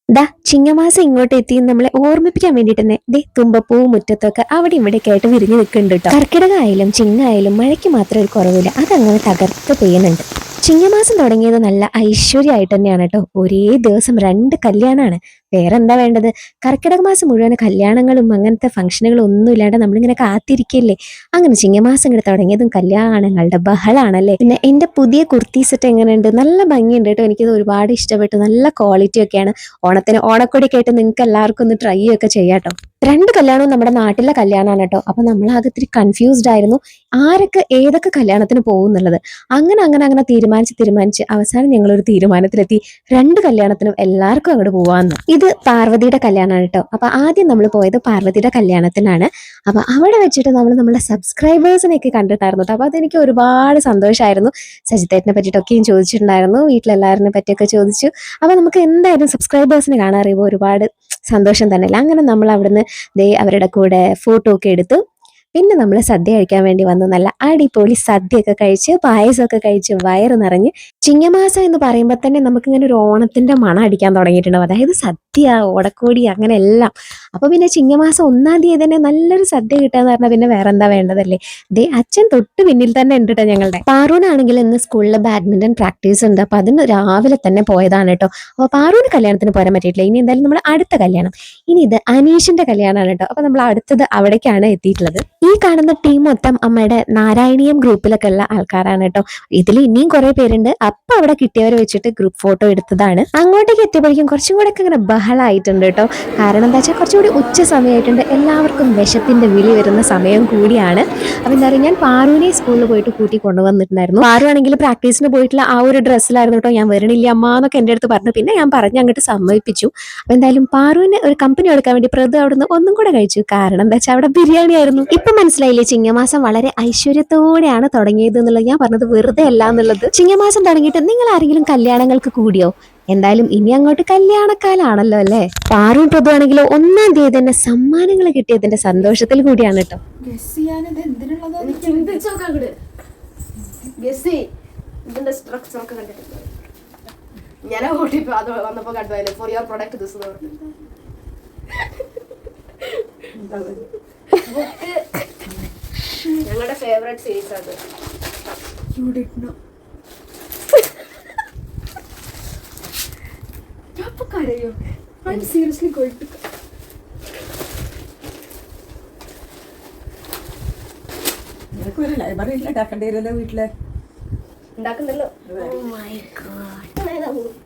ദാ ചിങ്ങമാസം ഇങ്ങോട്ട് എത്തി നമ്മളെ ഓർമ്മിപ്പിക്കാൻ വേണ്ടിട്ട് തന്നെ ദേ തുമ്പപ്പൂ മുറ്റത്തൊക്കെ അവിടെ ഇവിടെയൊക്കെ ആയിട്ട് വിരിഞ്ഞു നിൽക്കുന്നുണ്ട് കേട്ടോ. കർക്കിടകമായാലും ചിങ്ങായാലും മഴയ്ക്ക് മാത്രം ഒരു കുറവില്ല, അതങ്ങനെ തകർത്ത് പെയ്യുന്നുണ്ട്. ചിങ്ങമാസം തുടങ്ങിയത് നല്ല ഐശ്വര്യമായിട്ട് തന്നെയാണ് കേട്ടോ. ഒരേ ദിവസം 2 കല്യാണമാണ്. വേറെ എന്താ വേണ്ടത്? കർക്കിടക മാസം മുഴുവൻ കല്യാണങ്ങളും അങ്ങനത്തെ ഫംഗ്ഷനുകളും ഒന്നും ഇല്ലാണ്ട് നമ്മളിങ്ങനെ കാത്തിരിക്കല്ലേ. അങ്ങനെ ചിങ്ങമാസം ഇങ്ങനെ തുടങ്ങിയതും കല്യാണങ്ങളുടെ ബഹളാണല്ലേ. പിന്നെ എൻ്റെ പുതിയ കുർത്തി സെറ്റ് എങ്ങനെയുണ്ട്? നല്ല ഭംഗിയുണ്ട് കേട്ടോ. എനിക്കിത് ഒരുപാട് ഇഷ്ടപ്പെട്ടു. നല്ല ക്വാളിറ്റി ഒക്കെയാണ്. ഓണത്തിന് ഓണക്കൊടിയൊക്കെ ആയിട്ട് നിങ്ങൾക്ക് എല്ലാവർക്കും ഒന്ന് ട്രൈ ഒക്കെ ചെയ്യാം കേട്ടോ. 2 കല്യാണവും നമ്മുടെ നാട്ടിലെ കല്യാണമാണ് കേട്ടോ. അപ്പൊ നമ്മൾ അത് ഇത്തിരി കൺഫ്യൂസ്ഡ് ആയിരുന്നു, ആരൊക്കെ ഏതൊക്കെ കല്യാണത്തിന് പോകും എന്നുള്ളത്. അങ്ങനെ അങ്ങനെ അങ്ങനെ തീരുമാനിച്ച് അവസാനം ഞങ്ങളൊരു തീരുമാനത്തിലെത്തി. 2 കല്യാണത്തിനും എല്ലാവർക്കും അങ്ങോട്ട് പോവാന്ന്. ഇത് പാർവതിയുടെ കല്യാണമാണ് കേട്ടോ. അപ്പൊ ആദ്യം നമ്മൾ പോയത് പാർവതിയുടെ കല്യാണത്തിനാണ്. അപ്പൊ അവിടെ വെച്ചിട്ട് നമ്മൾ നമ്മുടെ സബ്സ്ക്രൈബേഴ്സിനെയൊക്കെ കണ്ടിട്ടായിരുന്നു കേട്ടോ. അപ്പൊ അതെനിക്ക് ഒരുപാട് സന്തോഷമായിരുന്നു. സജിത്തേറ്റിനെ പറ്റിയിട്ടൊക്കെയും ചോദിച്ചിട്ടുണ്ടായിരുന്നു, വീട്ടിലെല്ലാവരിനെ പറ്റിയൊക്കെ ചോദിച്ചു. അപ്പൊ നമുക്ക് എന്തായാലും സബ്സ്ക്രൈബേഴ്സിനെ കാണാറിയുമ്പോൾ ഒരുപാട് സന്തോഷം തന്നെയല്ല. അങ്ങനെ നമ്മൾ അവിടുന്ന് ദേ അവരുടെ കൂടെ ഫോട്ടോ ഒക്കെ എടുത്തു. പിന്നെ നമ്മൾ സദ്യ കഴിക്കാൻ വേണ്ടി വന്നു. നല്ല അടിപൊളി സദ്യയൊക്കെ കഴിച്ച് പായസമൊക്കെ കഴിച്ച് വയറ് നിറഞ്ഞ്. ചിങ്ങമാസം എന്ന് പറയുമ്പോൾ തന്നെ നമുക്കിങ്ങനെ ഒരു ഓണത്തിന്റെ മണം അടിക്കാൻ തുടങ്ങിയിട്ടുണ്ടാവും. അതായത് സദ്യ, ഓടക്കോടി, അങ്ങനെ എല്ലാം. അപ്പൊ പിന്നെ ചിങ്ങമാസം 1-ാം തീയതി തന്നെ നല്ലൊരു സദ്യ കിട്ടാന്ന് പറഞ്ഞാൽ പിന്നെ വേറെ എന്താ വേണ്ടതല്ലേ. ദേ അച്ഛൻ തൊട്ട് പിന്നിൽ തന്നെ ഉണ്ട് കേട്ടോ. ഞങ്ങളുടെ പാറൂനാണെങ്കിൽ ഇന്ന് സ്കൂളിൽ ബാഡ്മിന്റൺ പ്രാക്ടീസ് ഉണ്ട്. അപ്പൊ അതിന് രാവിലെ തന്നെ പോയതാണ് കേട്ടോ. അപ്പൊ പാറൂന് കല്യാണത്തിന് പോരാൻ പറ്റിയിട്ടില്ല. ഇനി എന്തായാലും നമ്മൾ അടുത്ത കല്യാണം, ഇനി ഇത് അനീഷിന്റെ കല്യാണമാണ് കേട്ടോ. അപ്പൊ നമ്മൾ അടുത്തത് അവിടേക്കാണ് എത്തിയിട്ടുള്ളത്. ഈ കാണുന്ന ടീം മൊത്തം അമ്മയുടെ നാരായണീയം ഗ്രൂപ്പിലൊക്കെ ഉള്ള ആൾക്കാരാണ് കേട്ടോ. ഇതിൽ ഇനിയും കുറെ പേരുണ്ട്. അപ്പൊ അവിടെ കിട്ടിയവരെ വെച്ചിട്ട് ഗ്രൂപ്പ് ഫോട്ടോ എടുത്തതാണ്. അങ്ങോട്ടേക്ക് എത്തിയപ്പോഴേക്കും കുറച്ചും കൂടെ ഒക്കെ ഇങ്ങനെ ബഹളായിട്ടുണ്ട് കേട്ടോ. കാരണം എന്താ വെച്ചാൽ കുറച്ചുകൂടി ഉച്ച സമയമായിട്ടുണ്ട്. എല്ലാവർക്കും വിശപ്പിന്റെ വിളി വരുന്ന സമയം കൂടിയാണ്. അപ്പൊ എന്താ പറയുക, ഞാൻ പാറുവിനെ സ്കൂളിൽ പോയിട്ട് കൂട്ടി കൊണ്ടുവന്നിട്ടുണ്ടായിരുന്നു. പാറു ആണെങ്കിൽ പ്രാക്ടീസിന് പോയിട്ടുള്ള ആ ഒരു ഡ്രസ്സിലായിരുന്നു കേട്ടോ. ഞാൻ വരണില്ല അമ്മ എന്നൊക്കെ എൻ്റെ അടുത്ത് പറഞ്ഞു. പിന്നെ ഞാൻ പറഞ്ഞ് അങ്ങോട്ട് സമ്മതിപ്പിച്ചു. അപ്പൊ എന്തായാലും പാറുവിന് ഒരു കമ്പനി എടുക്കാൻ വേണ്ടി പ്രത് അവിടുന്ന് ഒന്നും കൂടെ കഴിച്ചു. കാരണം എന്താ വെച്ചാൽ അവിടെ ബിരിയാണി ആയിരുന്നു. ഇപ്പൊ മനസ്സിലായില്ലേ, ചിങ്ങമാസം വളരെ ഐശ്വര്യത്തോടെയാണ് തുടങ്ങിയത് എന്നുള്ളത്. ഞാൻ പറഞ്ഞത് വെറുതെ അല്ല എന്നുള്ളത്. ചിങ്ങമാസം തുടങ്ങിയിട്ട് നിങ്ങൾ ആരെങ്കിലും കല്യാണങ്ങൾക്ക് കൂടിയോ? എന്തായാലും ഇനി അങ്ങോട്ട് കല്യാണക്കാലാണല്ലോ അല്ലേ. പാറും പ്രഭുവാണെങ്കിലോ 1-ാം തീയതി തന്നെ സമ്മാനങ്ങൾ കിട്ടിയതിന്റെ സന്തോഷത്തിൽ കൂടിയാണ് കേട്ടോ. ഞാൻ അത് വന്നപ്പോ കണ്ടു for your product this book ഞങ്ങളുടെ ഫേവറേറ്റ് സീരീസ് അത്. You did not. I'm seriously going to. നിനക്കൊരു ലൈബ്രറി ഇല്ല ഉണ്ടാക്കേണ്ടി വരുമല്ലോ വീട്ടില്. ഉണ്ടാക്കുന്നല്ലോ. Oh my god.